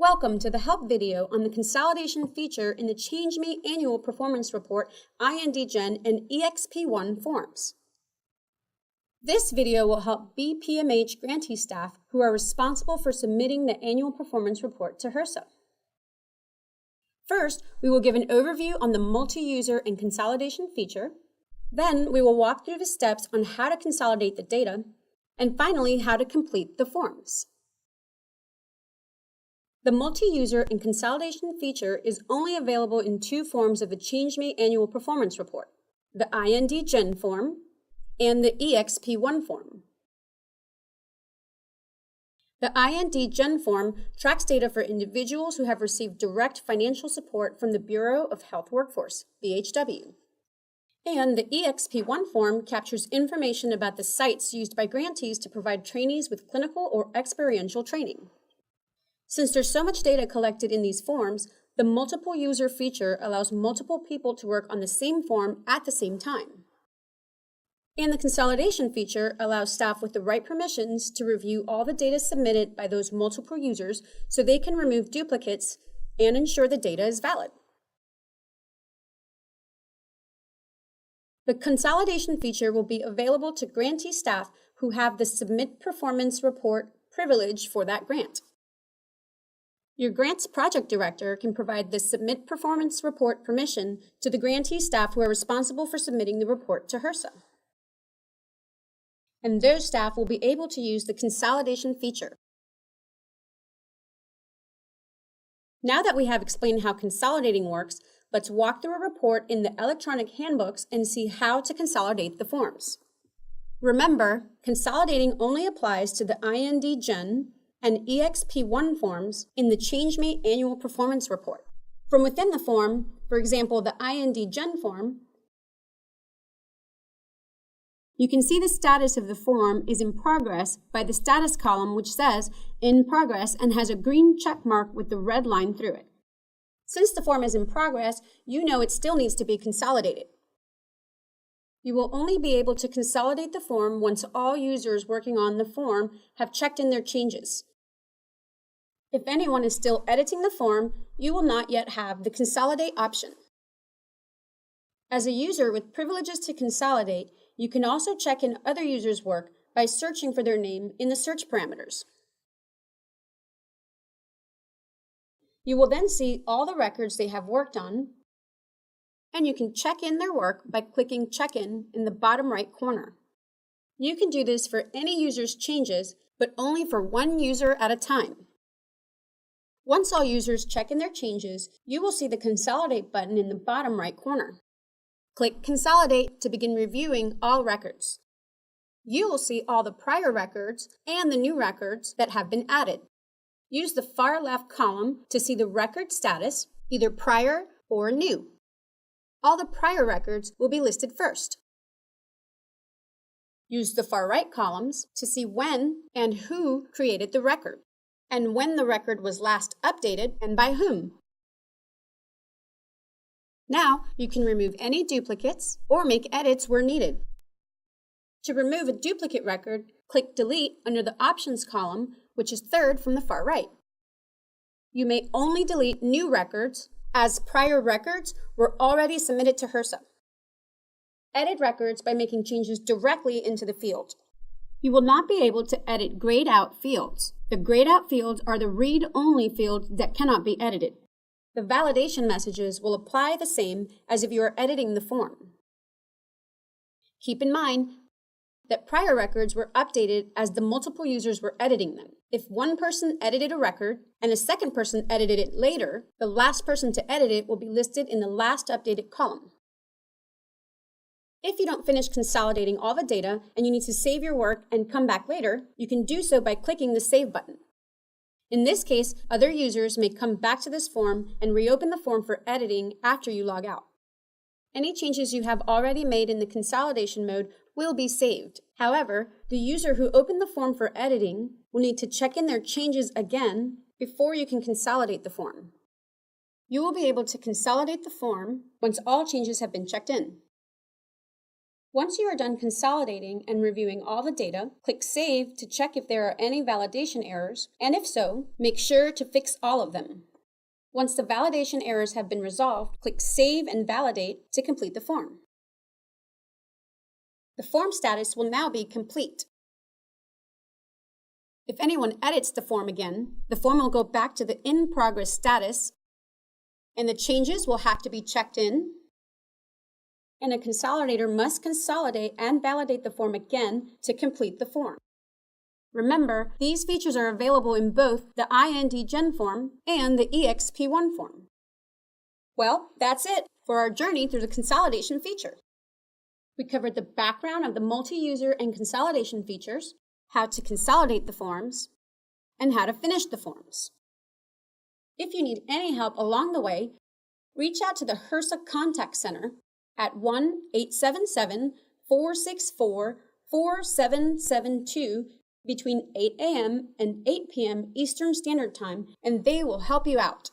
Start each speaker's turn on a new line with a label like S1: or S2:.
S1: Welcome to the help video on the consolidation feature in the CHGME Annual Performance Report IND-GEN and EXP-1 forms. This video will help BPMH grantee staff who are responsible for submitting the annual performance report to HRSA. First, we will give an overview on the multi-user and consolidation feature. Then, we will walk through the steps on how to consolidate the data, and finally, how to complete the forms. The multi-user and consolidation feature is only available in two forms of the CHGME Annual Performance Report, the IND-GEN form and the EXP-1 form. The IND-GEN form tracks data for individuals who have received direct financial support from the Bureau of Health Workforce, BHW. And the EXP-1 form captures information about the sites used by grantees to provide trainees with clinical or experiential training. Since there's so much data collected in these forms, the multiple user feature allows multiple people to work on the same form at the same time. And the consolidation feature allows staff with the right permissions to review all the data submitted by those multiple users so they can remove duplicates and ensure the data is valid. The consolidation feature will be available to grantee staff who have the Submit Performance Report privilege for that grant. Your grant's project director can provide the Submit Performance Report permission to the grantee staff who are responsible for submitting the report to HRSA. And those staff will be able to use the consolidation feature. Now that we have explained how consolidating works, let's walk through a report in the electronic handbooks and see how to consolidate the forms. Remember, consolidating only applies to the IND-GEN and EXP-1 forms in the CHGME Annual Performance Report. From within the form, for example, the IND-GEN form, you can see the status of the form is in progress by the status column which says in progress and has a green check mark with the red line through it. Since the form is in progress, you know it still needs to be consolidated. You will only be able to consolidate the form once all users working on the form have checked in their changes. If anyone is still editing the form, you will not yet have the consolidate option. As a user with privileges to consolidate, you can also check in other users' work by searching for their name in the search parameters. You will then see all the records they have worked on, and you can check in their work by clicking Check In the bottom right corner. You can do this for any user's changes, but only for one user at a time. Once all users check in their changes, you will see the Consolidate button in the bottom right corner. Click Consolidate to begin reviewing all records. You will see all the prior records and the new records that have been added. Use the far left column to see the record status, either prior or new. All the prior records will be listed first. Use the far right columns to see when and who created the record, and when the record was last updated and by whom. Now you can remove any duplicates or make edits where needed. To remove a duplicate record, click Delete under the Options column, which is third from the far right. You may only delete new records, as prior records were already submitted to HRSA. Edit records by making changes directly into the field. You will not be able to edit grayed out fields. The grayed out fields are the read-only fields that cannot be edited. The validation messages will apply the same as if you are editing the form. Keep in mind that prior records were updated as the multiple users were editing them. If one person edited a record and a second person edited it later, the last person to edit it will be listed in the last updated column. If you don't finish consolidating all the data and you need to save your work and come back later, you can do so by clicking the Save button. In this case, other users may come back to this form and reopen the form for editing after you log out. Any changes you have already made in the consolidation mode will be saved. However, the user who opened the form for editing will need to check in their changes again before you can consolidate the form. You will be able to consolidate the form once all changes have been checked in. Once you are done consolidating and reviewing all the data, click Save to check if there are any validation errors, and if so, make sure to fix all of them. Once the validation errors have been resolved, click Save and Validate to complete the form. The form status will now be complete. If anyone edits the form again, the form will go back to the In Progress status, and the changes will have to be checked in, and a consolidator must consolidate and validate the form again to complete the form. Remember, these features are available in both the IND-GEN form and the EXP-1 form. Well, that's it for our journey through the consolidation feature. We covered the background of the multi-user and consolidation features, how to consolidate the forms, and how to finish the forms. If you need any help along the way, reach out to the HRSA Contact Center at 1-877-464-4772 between 8 a.m. and 8 p.m. Eastern Standard Time, and they will help you out.